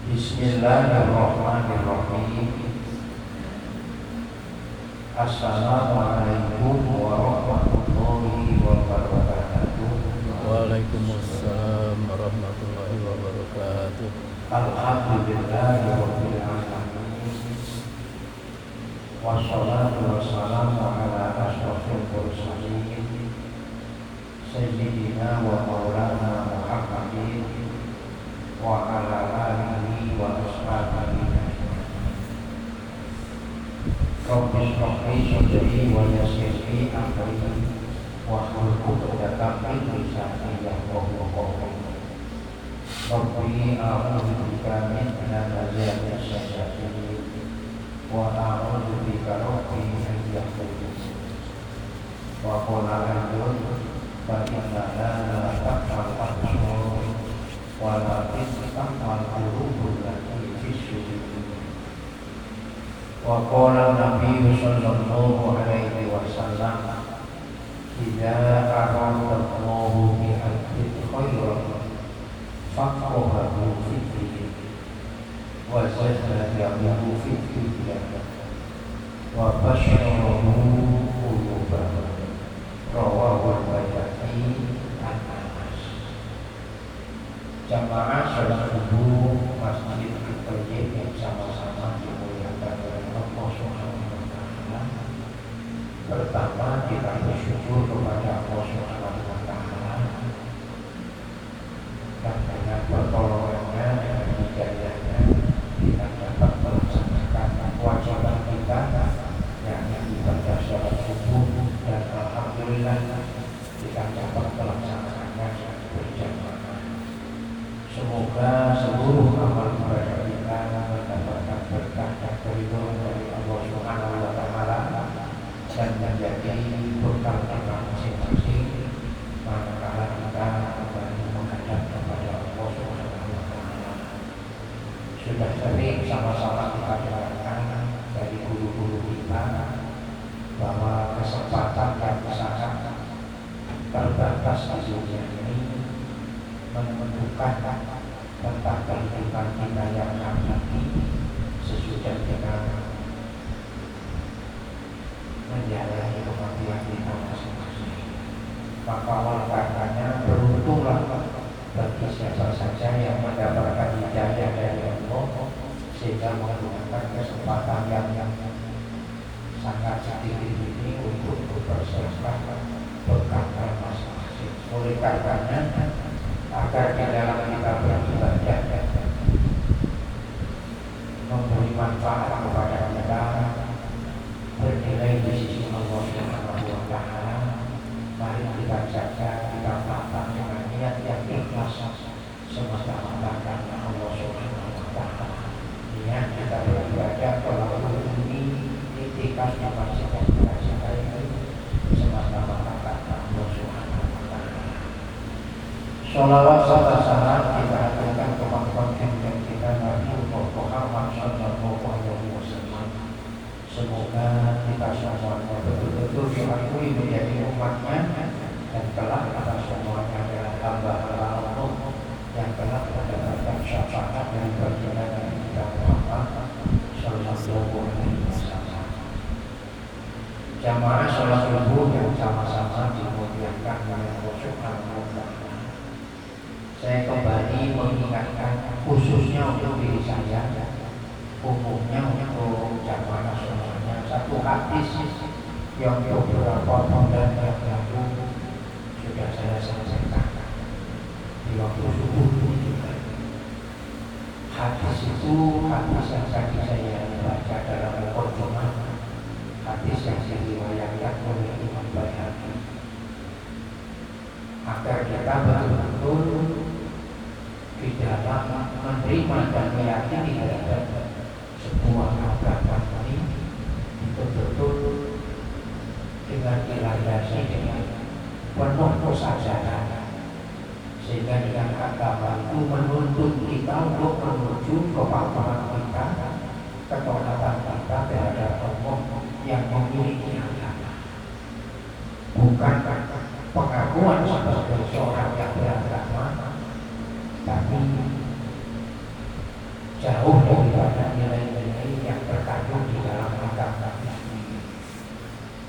Bismillahirrahmanirrahim. Assalamualaikum warahmatullahi wabarakatuh. Waalaikumsalam warahmatullahi wabarakatuh. Alhamdulillahirabbil alamin. Wassalatu wassalamu ala asyrofil mursalin sayyidina wa maulana Muhammadin wa ala alihi wa ashabihi. Rabbi shrah li sadri wa yassir li amri wahlul 'uqdatam min lisani yafqahu qawli. Rabbi a'udzu bika min hamazatis syayatin wa a'udzu bika rabbi an yahdurun. Wa qala rajul fa inna la taqmal absar walakin taqmal qulubul lati fi sudur. Wa qala Nabi sallallahu alaihi wasallam idza arada Allahu bi 'abdin khairan faqahahu fi din wa zadahu fi dunya wa basyarahu qulubahu. Rawahu al-Baihaqi an-Anas. Jamaah salat subuh Masjid Al-Tayyib yang sama-sama dimuliakan oleh Allah Subhanahu wa taala. Pertama, kita bersyukur kepada Allah Subhanahu wa taala dan dengan pertolongannya dan hidayahnya kita dapat melaksanakan kewajiban kita yang ibadah salat subuh, dan alhamdulillah kita dapat melaksanakannya berjamaah. Semoga seluruh amal ibadah kita mendapatkan berkah dan keridhaan dari Allah Subhanahu wa taala dan menjadi bekal kita masing-masing manakala kita kembali menghadap kepada Allah Subhanahu wa taala. Sudah sering sama-sama kita dengarkan dari guru-guru kita bahwa kesempatan yang sangat terbatas di dunia ini menentukan tentang kehidupan kita yang hakiki sesudah kita menjalani kematian kita masing-masing. Maka oleh karenanya beruntunglah bagi siapa saja yang mendapatkan hidayah dari Allah sehingga menggunakan kesempatan yang sangat sedikit ini untuk mempersiapkan bekal masing-masing. Oleh karenanya agar di dalam kita beribadah memberi manfaat kepada kita, bernilai di sisi Allah Subhanahu wa taala, mari kita jaga, kita tata dengan niat yang ikhlas semata-mata karena Allah Subhanahu wa taala. Niat kita beribadah kalau ini itikaf di masjid yang kita jaga ini semata-mata karena Allah Subhanahu wa taala. Sholawat serta salam kita aturkan kepada yang kita Nabi Muhammad sallallahu alaihi wasallam. Semoga kita semua dipilih menjadi umatnya dan kelak kita semuanya adalah hamba-hamba Allah yang kelak mendapatkan syafaat dari baginda Nabi kita Muhammad Sallallahu Alaihi Wasallam. Jamaah sholat subuh yang sama-sama dimuliakan oleh Allah Subhanahu wa Ta'ala. Saya kembali mengingatkan khususnya untuk diri saya, umumnya untuk jamaah semuanya, satu hadis yang beberapa bulan yang lalu sudah saya sampaikan di waktu subuh juga. Hadis itu hadis yang tadi saya baca dalam Al-Qur'an, hadis yang diriwayatkan oleh Imam Baihaqi, agar kita betul-betul di dalam menerima dan meyakini terhadap sebuah agama ini betul-betul dengan dilandasi dengan penuh kesadaran, sehingga dengan agama itu menuntut kita untuk menuju kepatuhan kita, ketaatan kita terhadap Allah yang memiliki agama, bukan pengakuan sebagai seorang yang beragama, tapi jauh daripada nilai-nilai yang terkandung di dalam agama.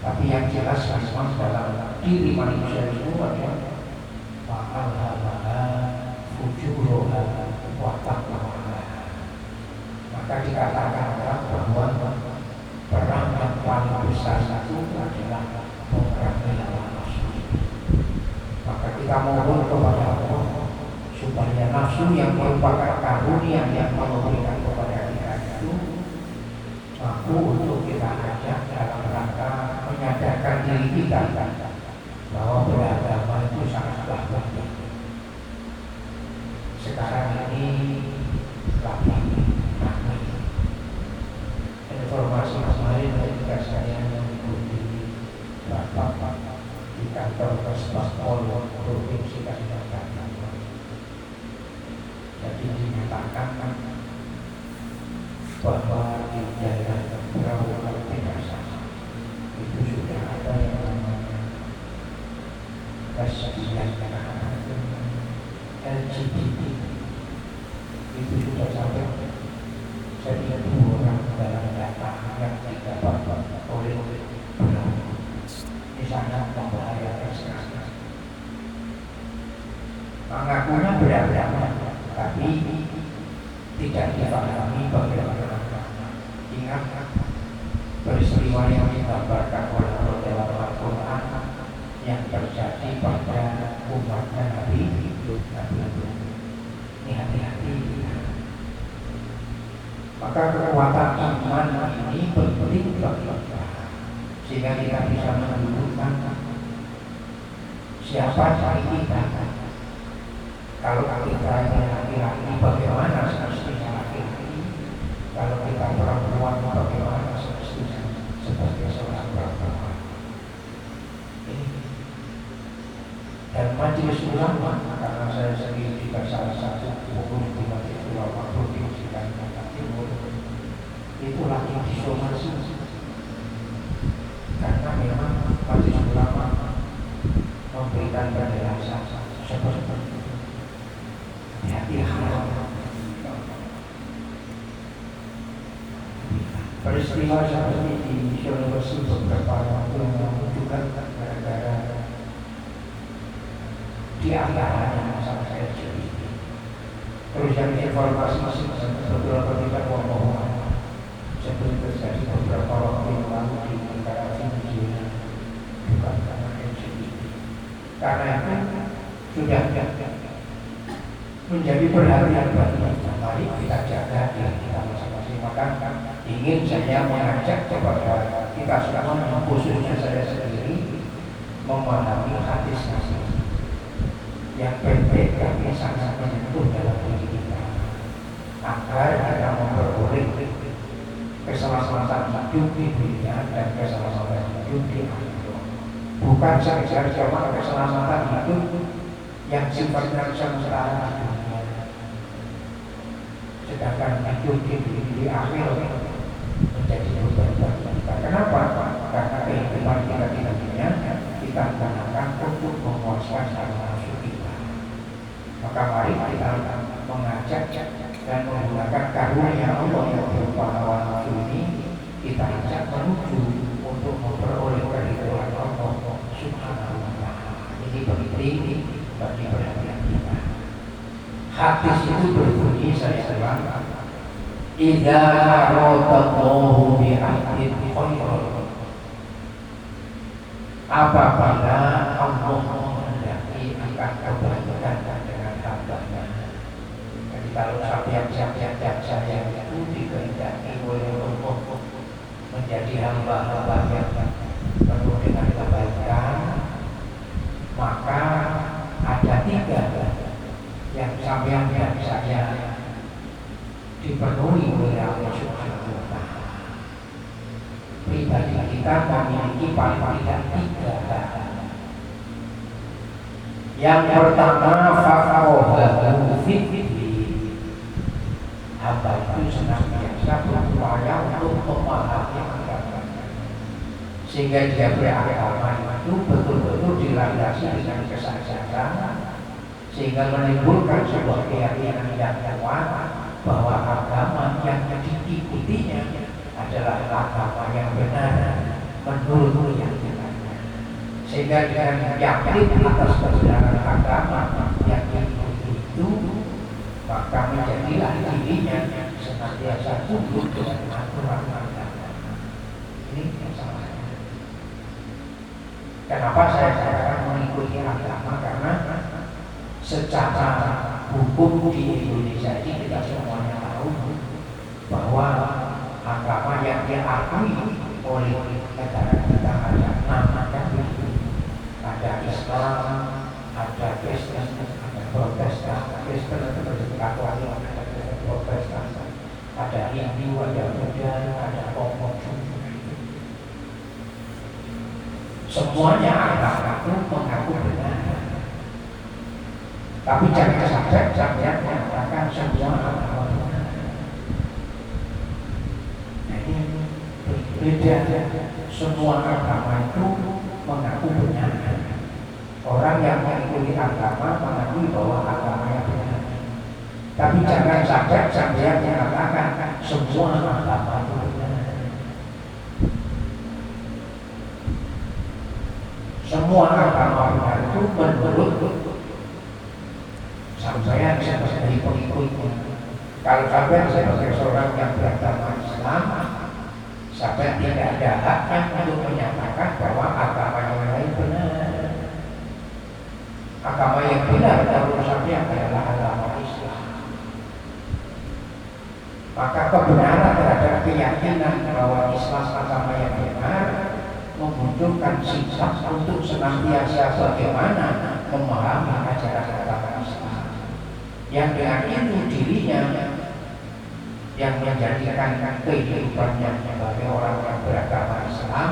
Tapi yang jelas memang dalam diri manusia itu adalah fa'alhamaha fujuraha wa taqwaha. Maka dikatakan bahwa perang yang paling besar itu adalah memerangi hawa nafsu. Maka kita mohon kepada Allah supaya nafsu yang merupakan karunia yang memberikan kepada kita itu mampu untuk kita ajak dalam rangka menyadarkan diri kita bahwa beragama itu sangatlah baik. Sekarang ini lagi informasi kemarin ketika saya mengikuti rapat di kantor Kesbangpol Provinsi Kalimantan. Jadi dinyatakan bahwa di daerah Kabupaten itu sudah ada yang namanya kesediaan LGBT. Itu sudah sampai 1.000 orang dalam data yang didapat oleh di sana membahayakan sekali. Mengakunya beragama, tapi tidak dipahami bagaimana. Ingat peristiwa yang digambarkan oleh Allah dalam Al-Quran yang terjadi pada umat Nabi. Ini hati-hati. Maka kekuatan iman ini penting bagi kita, sehingga kita bisa menentukan siapa cari kita. Kalau kita laki-laki, bagaimana semestinya laki-laki? Kalau kita perempuan, bagaimana semestinya sebagai seorang perempuan? Dan majelis ulama, karena saya sendiri juga salah satu pengurus di majelis ulama Provinsi Kalimantan Timur, itu lagi disomasi. Karena memang majelis ulama memberikan penjelasan seperti itu. Peristiwa seperti di Sulawesi beberapa waktu yang lalu juga gara-gara di antaranya masalah LGBT. Terus yang informasi beberapa tidak bohong seperti terjadi beberapa waktu yang lalu di negara Filipina, bukan karena LGBT. Karena itu sudah menjadi perhatian bagi kita. Mari kita jaga diri kita masing-masing. Maka ingin saya mengajak kepada kita semua, khususnya saya sendiri, memahami hadis yang pendek tapi sangat menyentuh dalam diri kita, agar kita memperoleh keselamatan hidup di dunia dan keselamatan hidup di akhirat. Bukan sekedar cuma keselamatan hidup yang sifatnya sementara, sedangkan hidup di akhir menjadi beban kita. Kenapa? Karena kehidupan kita di dunia mari kita mengajak dan menggunakan karunia Allah yang berupa hawa nafsu ini, kita ajak menuju untuk memperoleh keridhaan Allah Subhanahu wa Ta'ala. Ini penting bagi perhatian kita. Hadis itu berbunyi, saya ulang, idza aradallahu bi 'abdin khairan, apabila Allah menghendaki akan kebaikan dengan hamba-Nya. Jadi kalau siap saya itu dikehendaki oleh Allah menjadi hamba-hamba yang penuh dengan kebaikan, maka ada tiga yang sampean dan saya dipenuhi oleh Allah Subhanahu wa Ta'ala. Pribadi kita memiliki paling tidak tiga hal. Yang pertama, faqahu fiddin, hamba itu senantiasa berupaya untuk memahami agama, sehingga dia beragama itu betul-betul dilandasi dengan kesadaran, sehingga menimbulkan sebuah keyakinan yang kuat bahwa agama yang diikutinya adalah agama yang benar menurut keyakinannya, sehingga dengan yakin atas kebenaran agama yang diikuti itu, maka menjadilah dirinya senantiasa tunduk dengan aturan agama. Ini yang salah. Kenapa saya katakan mengikuti agama? Karena secara hukum di Indonesia ini kita semuanya tahu bahwa agama yang diakui oleh negara kita ada namanya itu, ada Islam, ada Kristen, ada Protestan, Kristen itu Katolik, ada Protestan, ada Hindu, ada Buddha, ada Konghucu. Semuanya agama itu mengaku benar. Tapi jangan sampai sampai mengatakan semua agama benar. Jadi beda. Semua agama itu mengaku benar. Orang yang mengikuti agama mengakui bahwa agamanya benar. Tapi jangan sampai mengatakan semua agama itu benar. Semua agama benar itu menurut saya sebagai pengikutnya. Kalau sampai sebagai seorang yang beragama Islam, sampai tidak ada haknya untuk menyatakan bahwa agama yang lain benar. Agama yang benar menurut saya adalah agama Islam. Maka kebenaran terhadap keyakinan bahwa Islam agama yang benar membutuhkan sikap untuk senantiasa bagaimana memahami ajaran agama Islam, yang dengan itu dirinya yang menjadikan kehidupannya sebagai orang yang beragama Islam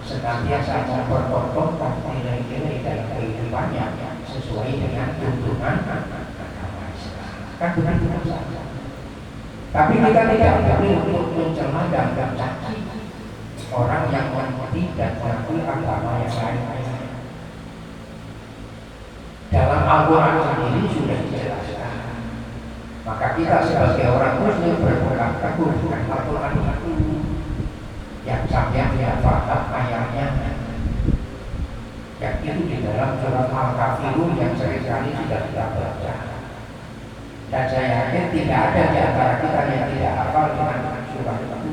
senantiasa mempertontonkan nilai-nilai dalam kehidupannya sesuai dengan tuntunan agama Islam. Kan benar-benar saja. Tapi kita tidak boleh untuk mencela dan mencaci orang yang mengerti dan mengakui agama yang lain. Dalam Al-Quran sendiri sudah dijelaskan. Maka kita sebagai orang Muslim berpegang teguh dengan Al-Quran itu, yang sampai tidak paham ayatnya, yang itu di dalam surat Al-Kafirun yang seringkali sudah kita baca. Dan saya yakin tidak ada di antara kita yang tidak hafal dengan surat itu.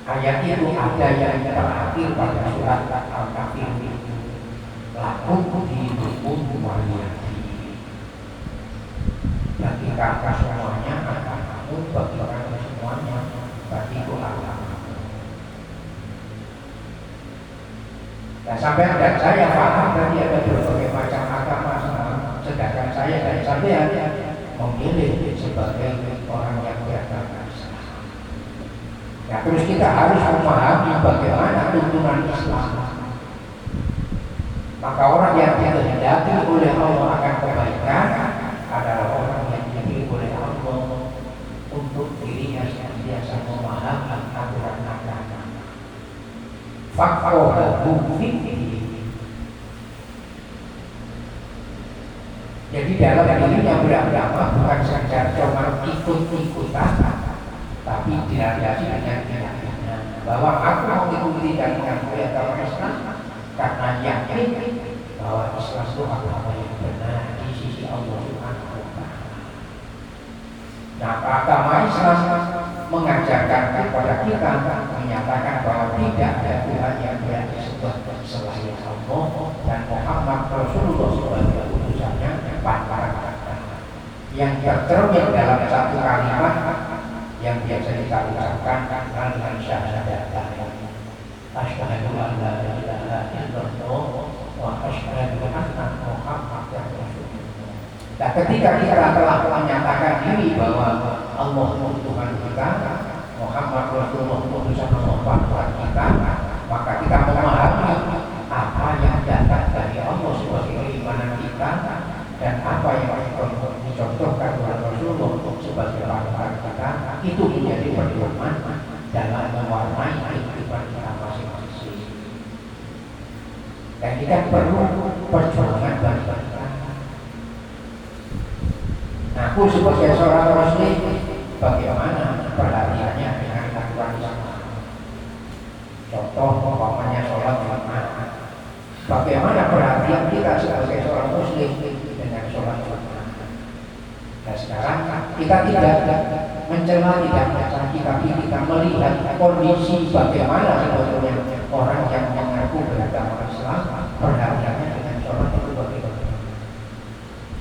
Ayat itu ada yang terakhir pada surat Al-Kafirun itu, lakum dinukum waliyati, bagi kakak semuanya akan kamu, bagi orang semuanya bagiku agama. Dan sampai dan saya paham tadi ada berbagai macam agama, sedangkan saya dan sampai memilih sebagai orang yang beragama Islam. Ya, terus kita harus memahami bagaimana tuntunan Islam. Maka orang yang dikehendaki oleh Allah akan kebaikan adalah orang yang dipilih oleh Allah untuk dirinya senantiasa memahami aturan agama. Faqahu fiddin, Jadi dalam dirinya beragama bukan saja cuma ikut-ikutan, tapi dilandasi dengan keyakinan bahwa aku mengikuti dan mengakui agama Islam karena yakin bahwa Islam itu agama yang benar di sisi Allah Subhanahu wa Ta'ala. Nah, agama Islam mengajarkan kepada kita menyatakan bahwa tidak ada Tuhan yang berhak disembah selain Allah dan Muhammad Rasulullah sebagai utusannya yang tercermin dalam satu kalimat yang biasa kita ucapkan dengan syahadat asyhadu an la ilaha illallah wa asyhadu anna Muhammadan Rasulullah. Nah, ketika kita telah menyatakan diri bahwa Allah Tuhan kita, Muhammad Rasulullah utusan Allah buat kita, maka kita memahami apa yang datang dari Allah sebagai keimanan kita dan apa yang dicontohkan oleh Rasulullah sebagai panutan kita, itu menjadi pedoman dalam mewarnai kehidupan kita masing-masing. Dan kita perlu perjuangan bagi kita. Nah, aku sebagai seorang muslim, bagaimana perhatiannya dengan aturan Islam? Contoh, umpamanya sholat Jumat. Bagaimana perhatian kita sebagai seorang muslim dengan sholat Jumat? Dan sekarang kita tidak mencela, tidak mencaci, tapi kita melihat kondisi bagaimana sebetulnya orang yang mengaku beragama Islam perhatiannya dengan sholat itu bagaimana?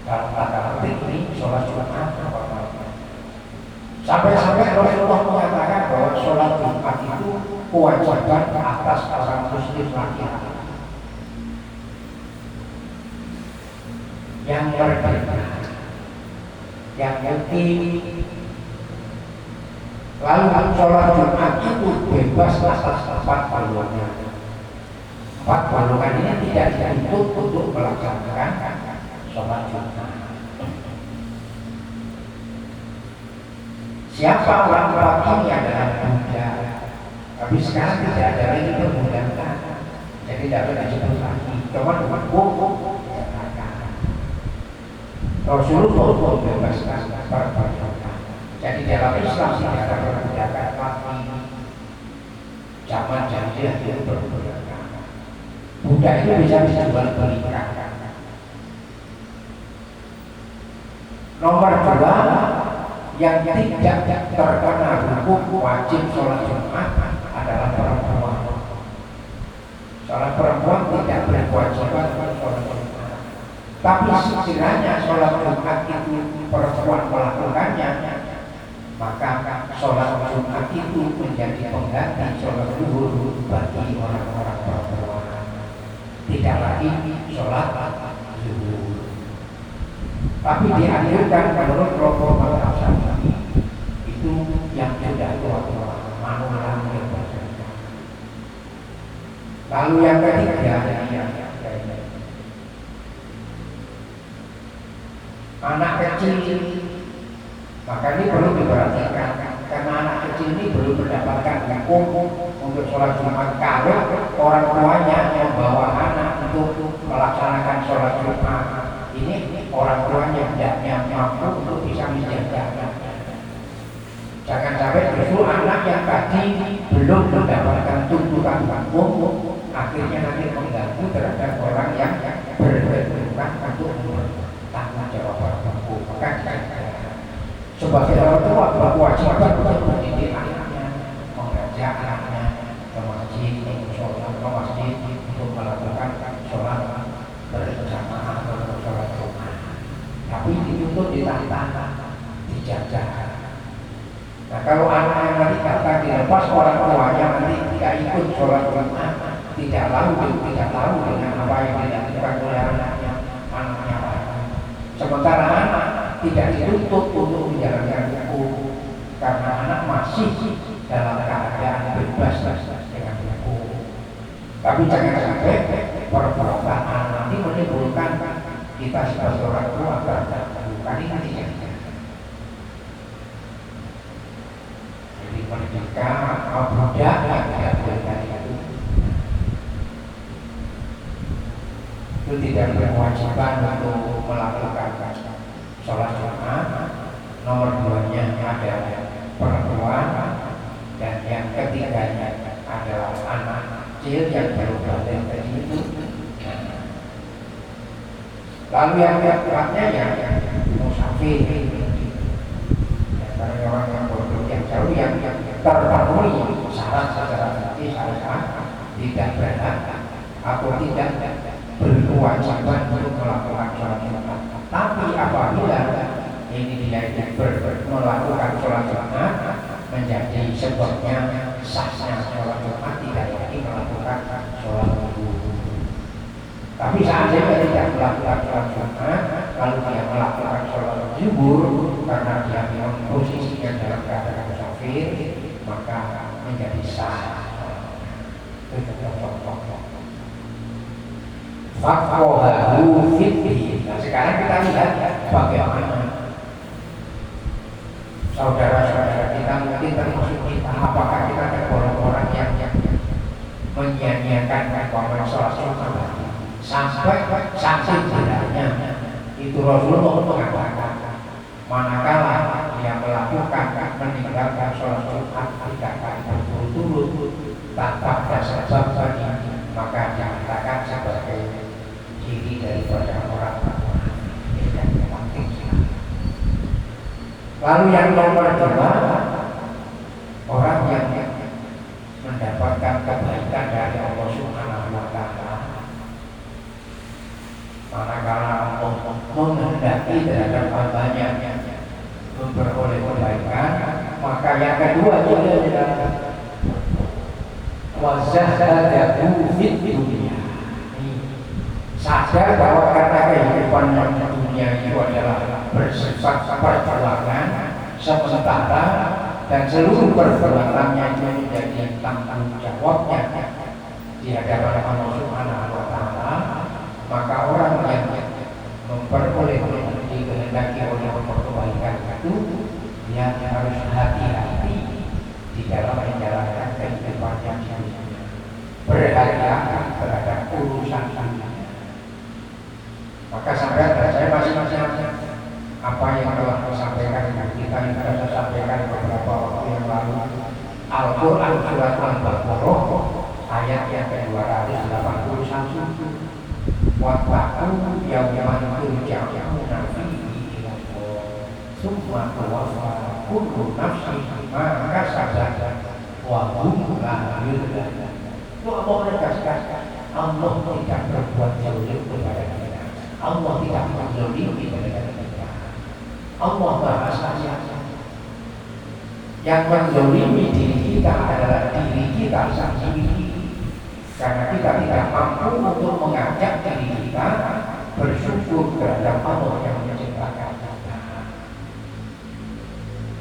Kalau kata petik ini sholat Jumat sampai-sampai Rasulullah mengatakan bahwa sholat Jumat itu kewajiban atas orang muslim laki-laki yang berbeda, yang yakin. Lalu sholat Jumat itu bebas atas 4 golongan. 4 golongan ini tidak dituntut untuk melaksanakan sholat Jumat. Siapa orang ini adalah Buddha, tapi sekarang tidak ada lagi perbudakan, jadi tidak disebut lagi. Cuma Rasulullah membebaskan perbudakan. Jadi dalam Islam tidak ada perbudakan lagi. Zaman jahiliyah itu perbudakan. Buddha itu bisa jual belikan. Nomor 2, yang tidak terkena hukum wajib sholat Jumat adalah perempuan. Sholat perempuan tidak berkewajiban sholat Jumat. Tapi sekiranya sholat Jumat itu perempuan melakukannya, maka sholat Jumat itu menjadi pengganti sholat zuhur bagi orang-orang perempuan. Tidak lagi sholat zuhur. Tapi dianjurkan menurut kelompok mazhab Syafi'i itu yang sudah tua-tua, manusia yang berjaya. Lalu yang ketiga, anak kecil, maka ini perlu diperhatikan karena anak kecil ini belum mendapatkan hukum untuk sholat Jumat. Kalau orang tuanya membawa anak untuk melaksanakan sholat Jumat, ini orang tuanya tidak mampu untuk bisa menjaga. Jangan sampai justru anak yang tadi belum mendapatkan tuntutan hukum akhirnya nanti mengganggu terhadap orang yang berkedudukan untuk bertanggung jawab hukum. Maka sebagai orang tua berkewajiban untuk mendidik anaknya, mengajak anaknya ke masjid, ke masjid untuk melakukan sholat berjamaah atau sholat Jumat. Tapi dituntut ditantang, dijaga. Nah, kalau anak nanti kata dilepas orang tuanya nanti tidak ikut sholat Jumat, tidak tahu dengan apa yang dilakukan oleh anaknya. Sementara anak tidak dituntut untuk menjalankan hukum karena anak masih dalam keadaan bebas dengan hukum. Tapi jangan sampai perbuatan nanti menimbulkan kita sebagai orang tua bukan ini tidak. Jadi pendidikan budak yang tidak boleh itu. itu tidak berkewajiban untuk melakukan sholat Jumat. Nomor 2-nya ada perempuan, dan yang ketiganya adalah anak kecil yang baru balik tadi itu. Lalu yang keempatnya yang musafir, karena orang yang bodoh yang jauh yang terpenuhi syarat secara fikih syariat, tidak berat atau tidak berkewajiban untuk melakukan sholat Jumat. Tapi apabila ini dia melakukan sholat Jumat menjadi sebabnya sahnya sholat Jumat, tidak lagi melakukan sholat wudhu. Tapi seandainya tidak melakukan sholat Jumat, lalu dia melakukan sholat zuhur karena dia memang posisinya dalam keadaan musafir, maka menjadi sah. Itu contoh. Faqahahu fiddin. Nah, sekarang kita lihat bagaimana saudara-saudara kita mungkin termasuk kita, apakah kita tergolong orang yang menyia-nyiakan bahwa sholat Jumat sampai tidaknya itu Rasulullah mengatakan manakala dia melakukan meninggalkan sholat Jumat 3 kali berturut-turut tanpa ada sebab bagi, maka dikatakan sebagai ciri daripada orang yang penting. Lalu yang nomor 2, orang yang mendapatkan kebaikan dari Allah Subhanahu wa Ta'ala manakala Allah menghendaki terhadap hambanya memperoleh kebaikan, maka yang kedua adalah wazahadahu fid dunia. Sadar bahwa karena kehidupan dunia itu adalah bersifat perjuangan sementara dan seluruh perbuatannya itu menjadi tanggung jawabnya di hadapan Allah Subhanahu wa Ta'ala, maka orang yang memperoleh dikehendaki oleh Allah kebaikan itu dia harus hati-hati di dalam menjalankan kehidupan yang berhati-hati terhadap urusan dunia. Maka saya masing-masing apa yang telah disampaikan dengan kita yang sudah saya sampaikan beberapa waktu yang lalu. Al-Quran surat Al-Baqarah ayat yang ke-281. Wattaqu yawman turja'una fihi ila Allah tsumma tuwaffa kullu nafsin ma kasabat wa hum la yuzlamun. Allah menegaskan Allah tidak berbuat zalim kepada kita. Allah tidak menzalimi kepada kita. Allah Maha Esa. Yang menzalimi diri kita adalah diri kita sendiri, karena kita tidak mampu untuk mengajak diri kita bersyukur terhadap Allah yang menciptakan kita.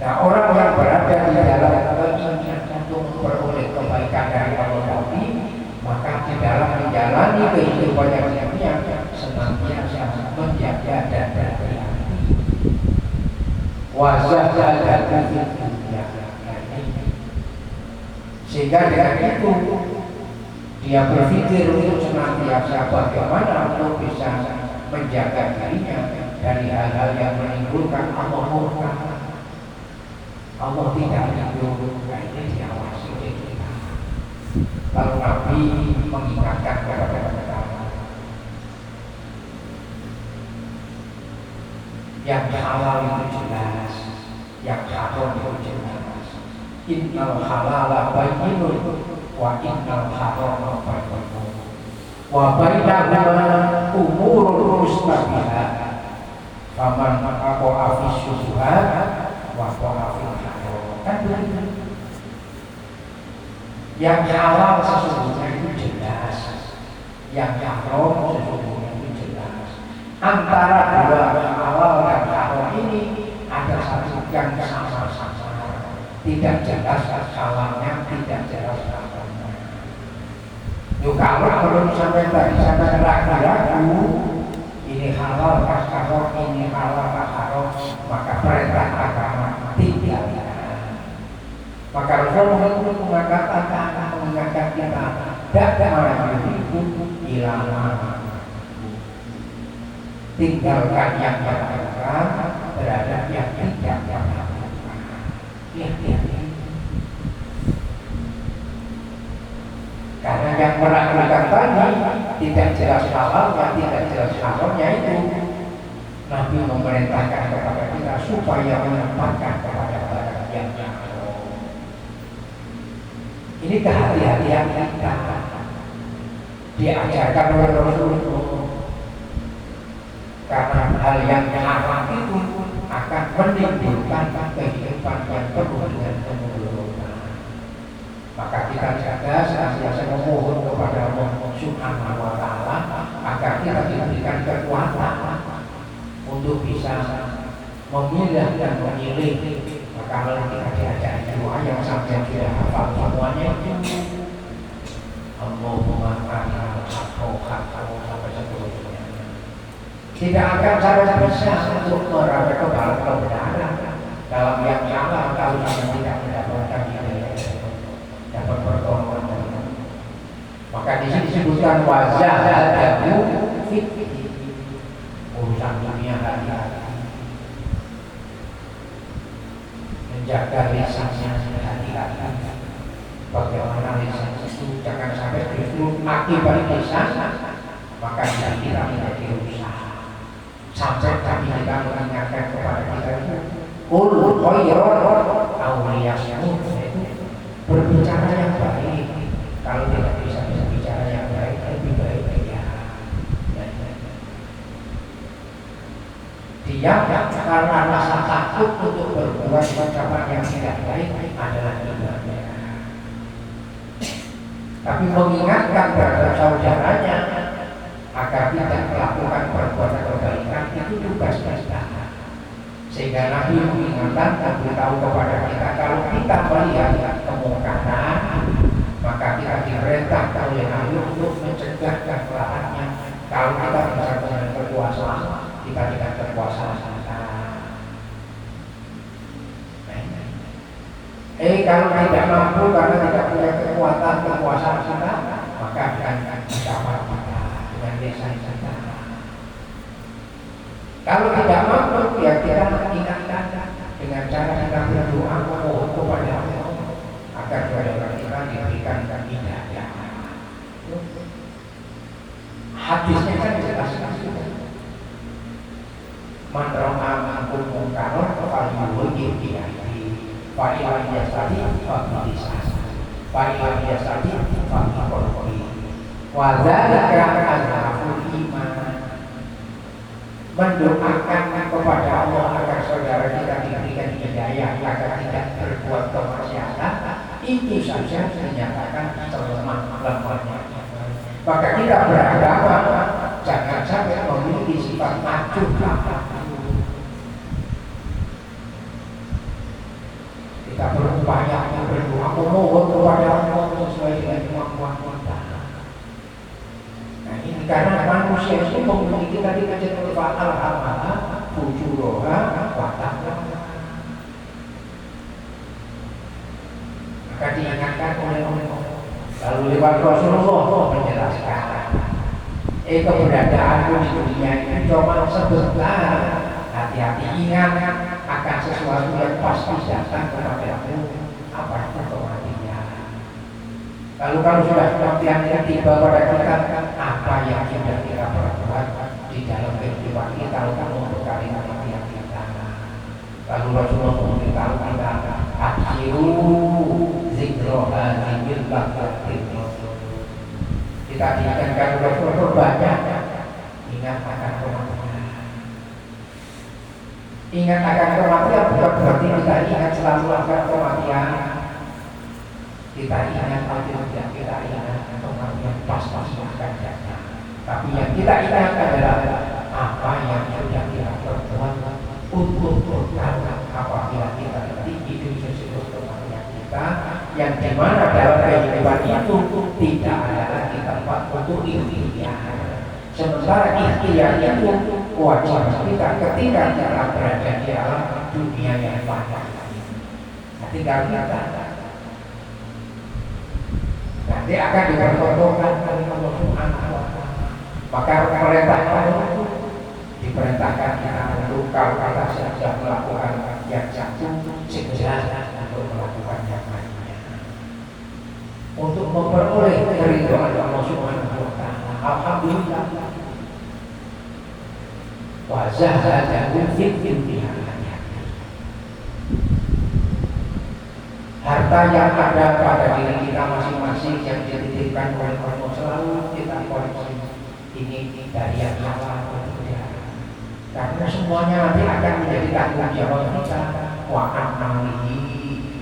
Nah, orang-orang berada di dalam keinginan untuk memperoleh kebaikan dari Allah tadi, maka di dalam menjalani kehidupan yang dunia senantiasa menjaga dan berhati-hati. Wazahadahu fid dunya. Sehingga dengan itu dia berpikir untuk senantiasa bagaimana untuk bisa menjaga dirinya dari hal-hal yang menimbulkan Allah murka. Allah tidak ridho, ini diawasi oleh kita. Lalu Nabi mengingatkan kepada kita yang halal itu jelas, yang haram itu jelas. Innal halala bayyinun wa innal harama bayyinun wa bainahuma umurun mustabihat faman aqa'a fi syubhat wa aqa'a fi haram. Kan begitu. Yang halal sesungguhnya itu jelas, yang haram sesungguhnya itu jelas. Antara dua halal dan haram ini ada satu yang sama-sama, tidak jelas halalnya, tidak jelas haramnya. Yo kalau belum sampai tadi sampai ragu-ragu ini halal kah haram, ini halal kah haram, maka perintah agama tidak. Maka Rasulullah mengatakan mengingatkan kita tidak marah itu ilama tinggalkan yang meragukan terhadap yang tidak meragukan. Karena yang meragukan tadi tidak jelas halalnya, tidak jelas haramnya itu Nabi memerintahkan kepada kita supaya menempatkan kepada barang yang haram. Ini kehati-hatian kita diajarkan oleh Rasulullah. Karena hal yang haram itu akan menimbulkan kehidupan yang penuh dengan kemurkaan. Maka kita jaga senantiasa memohon kepada Allah Subhanahu wa Ta'ala agar kita diberikan kekuatan untuk bisa memilah dan memilih. Maka kalau kita diajak doa yang sampai tidak hafal semuanya itu Allahumma arina al-haqqa sampai seterusnya. Tidak akan cara bisa untuk meraih kebenaran dalam yang salah kalau kita tidak mendapatkan hidayah, dapat pertolongan. Maka di sini disebutkan wajah adamu fit urusan dunia hati-hati, menjaga lisannya hati-hati. Bagaimana lisan itu jangan sampai justru akibat lisan maka kita menjadi rusak. Sampai kami kita mengingatkan kepada kita itu ul khairun awliyamu, berbicara yang baik. Kalau tidak bisa bicara yang baik, lebih baik ya. Dia karena rasa takut untuk berbuat ucapan yang tidak baik adalah imannya. Tapi mengingatkan kepada saudaranya agar tidak melakukan perbuatan kebaikan itu tugas kita. Sehingga Nabi mengingatkan dan beritahu kepada kita kalau kita melihat kemungkaran maka kita diperintahkan oleh Nabi untuk mencegah kekelahannya. Kalau kita bisa dengan kekuasaan, kita tidak kekuasaan. Kalau tidak mampu karena tidak punya kekuatan kekuasaan kita, maka akan bersama kita dengan desa kita. Kalau tidak mampu, ya kita ingatkan dengan cara kita berdoa memohon kepada Allah agar kepada kita diberikan hidayah. Hadisnya kan jelas man ra'a minkum munkaran falyughayyirhu biyadihi fa in lam yastati' fa bilisanihi fa in lam yastati' fa biqalbihi wa dzalika adhaful iman. Mendoakan kepada Allah agar saudara kita diberikan hidayah agar tidak berbuat kemaksiatan itu saja menyatakan lemah-lemahnya. Maka kita beragama jangan sampai memiliki sifat acuh. Kita berupaya berdoa memohon kepada Allah sesuai dengan kemampuan kita. Nah ini karena manusia itu memiliki tadi kejadian al-amala fujuroha wataqwa. Maka diingatkan oleh Allah. Lalu lewat Rasulullah menjelaskan keberadaanmu di dunia ini cuma sebentar. Hati-hati, ingat akan sesuatu yang pasti datang kepadamu apapun kematian. Lalu kalau sudah kematian yang tiba pada kita, apa yang sudah kita perbuat di dalam kehidupan kita untuk berkali-kali yang kita. Lalu Rasulullah memberitahu kita akhiru zikroha zikir baktir. Kita diingatkan Rasulullah berbanyak ingat akan kematian. Ingat akan kematian bukan berarti kita ingat selalu akan kematian. Kita ingat atau tidak kita ingat kematian pas-pas akan datang. Tapi yang kita ingat adalah apa yang sudah kita perbuat untuk berkata apabila kita hidup sesuai kematian kita, yang dimana dalam kehidupan itu tidak ada lagi tempat untuk ikhtiar. Sementara ikhtiar itu kewajiban kita ketika kita berada di alam dunia yang fana. Ketika kita nanti akan dipertontonkan oleh Allah Subhanahu wa Ta'ala. Maka perintah Allah itu kalau kita sudah melakukan yang satu, segera untuk melakukan yang lainnya. Untuk memperoleh keridhaan Allah Subhanahu wa Ta'ala. Alhamdulillah. Wa zahadahu fid dunya. Harta yang ada pada diri kita masing-masing yang dititipkan oleh Allah selalu kita koleksi. Ini dari yang halal. Karena semuanya nanti akan menjadi tanggung jawab kita. Wa amalihi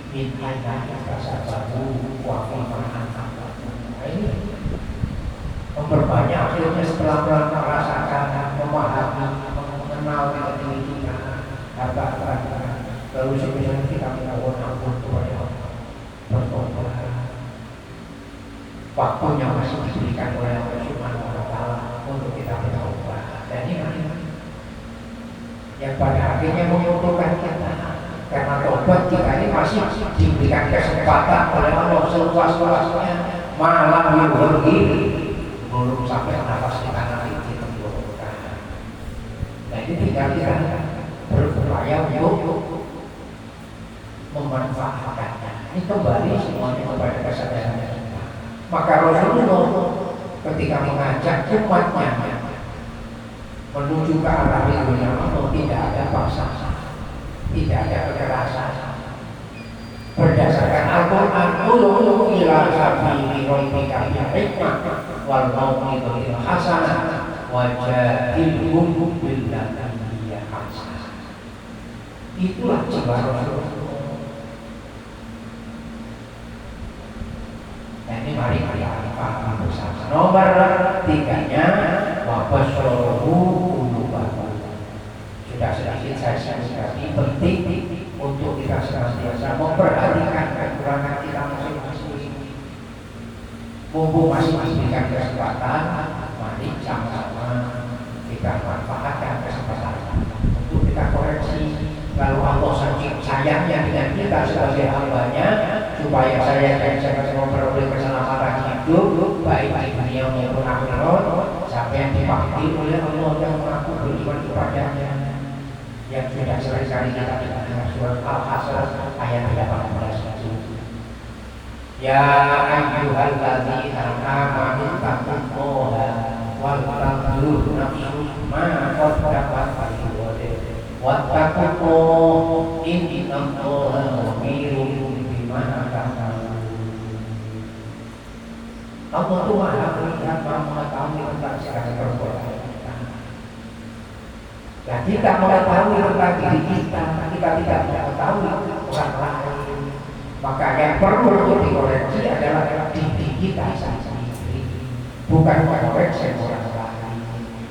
min aina kasabahu wa fiman. Ini memperbanyak akhirnya setelah merasakan, memahami, mengenal diri kita, harta-harta. Lalu sebelum kita mohon ampun kepada Allah, bertobat. Waktunya masih diberikan oleh Allah Subhanahu wa Ta'ala untuk kita bertobat. Dan ini yang pada akhirnya menguntungkan kita, karena tobat kita ini masih diberikan kesempatan oleh Allah seluas-luasnya, malah yurgi belum sampai nafas kita nanti kita bertobat. Nah ini tinggal kita berupaya untuk memanfaatkannya. Ini kembali semuanya kepada kesadaran kita. Maka Rasulullah ketika mengajak umatnya menuju ke arah ridhonya Allah, tidak ada paksaan, tidak ada kekerasan. Berdasarkan Al-Quran, ud'u ila sabili rabbika bil hikmah wal mau'izatil hasanah wajadilhum billati hiya ahsan. Itulah jiwa Rasulullah. Nah ini mari kita paham bersama. Nomor 3-nya wabasyarahu qulubahu. Sudah sedikit saya sebutkan, penting untuk kita senantiasa memperhatikan kekurangan kita masing-masing. Mumpung masih diberikan kesempatan, mari sama-sama kita manfaatkan kesempatan untuk kita koreksi. Lalu Allah saking sayangnya dengan kita sebagai hambanya, supaya saya dan saya memperoleh keselamatan hidup baik di dunia maupun akhirat, sampai yang dipanggil oleh Allah yang mengaku beriman kepadanya, yang sudah sering-kali kita dengar surat Al-Hasr ayat 18 itu. Ya ayyuhalladzina amanu taqullaha wal tanzur nafsum ma qaddamat lighad wattaqu innallaha khabirun bima ta'malun. Allah itu Maha melihat, Maha mengetahui tentang segala perbuatan kita. Dan kita mengetahui tentang diri kita, kita tidak mengetahui orang lain. Maka yang perlu untuk dikoreksi adalah diri kita sendiri, bukan mengoreksi orang lain.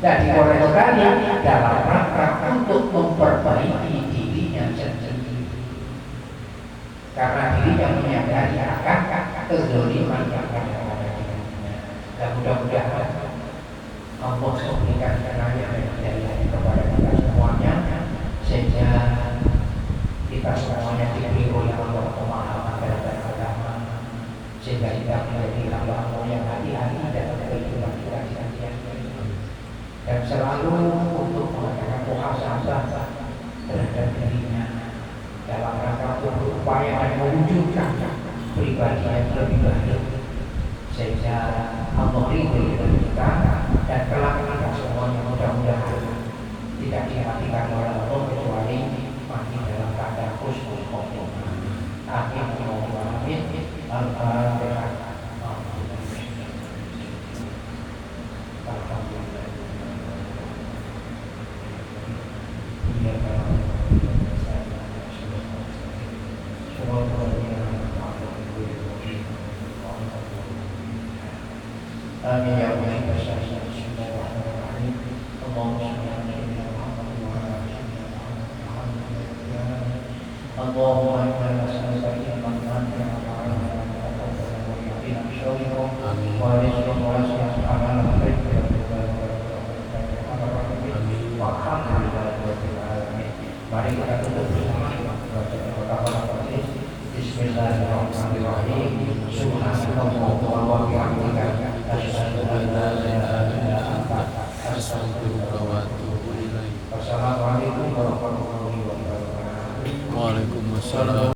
Dan dikoreksi dalam rangka untuk memperbaiki dirinya sendiri. Karena dirinya menyadari akan kezaliman yang ada pada dirinya. Dan mudah-mudahan Allah memberikan karunia dan hidayah kepada kita semuanya, sehingga kita semuanya diberi oleh Allah pemahaman dalam agama, sehingga kita menjadi hamba yang hati-hati dalam kehidupan kita sehari-hari, dan selalu untuk mengadakan muhasabah terhadap dirinya dalam rangka untuk berupaya dan mewujudkan pribadi yang lebih baik, sehingga Allah ridho dengan kita dan kelak kita semuanya mudah-mudahan tidak dimatikan oleh Allah kecuali mati dalam keadaan husnul khotimah. Amin. Al-Fatihah. Amin ya Allah. Bismillahirrahmanirrahim. Allahumma shalli ala Muhammad wa ala ali Muhammad. Allahumma inna nas'aluka ilman nafi'an wa 'amalan mutaqabbalan wa yaqinan min syarrihim wa rizqan wasi'an wa 'amalan mutaqabbalan wa alhamdulillahi rabbil alamin. Mari kita tutup bersama Bismillahirrahmanirrahim. Subhanallah wa bihamdihi asyhadu an la ilaha illa anta astaghfiruka wa atubu ilaik. Wassalamualaikum warahmatullahi wabarakatuh. Waalaikumsalam.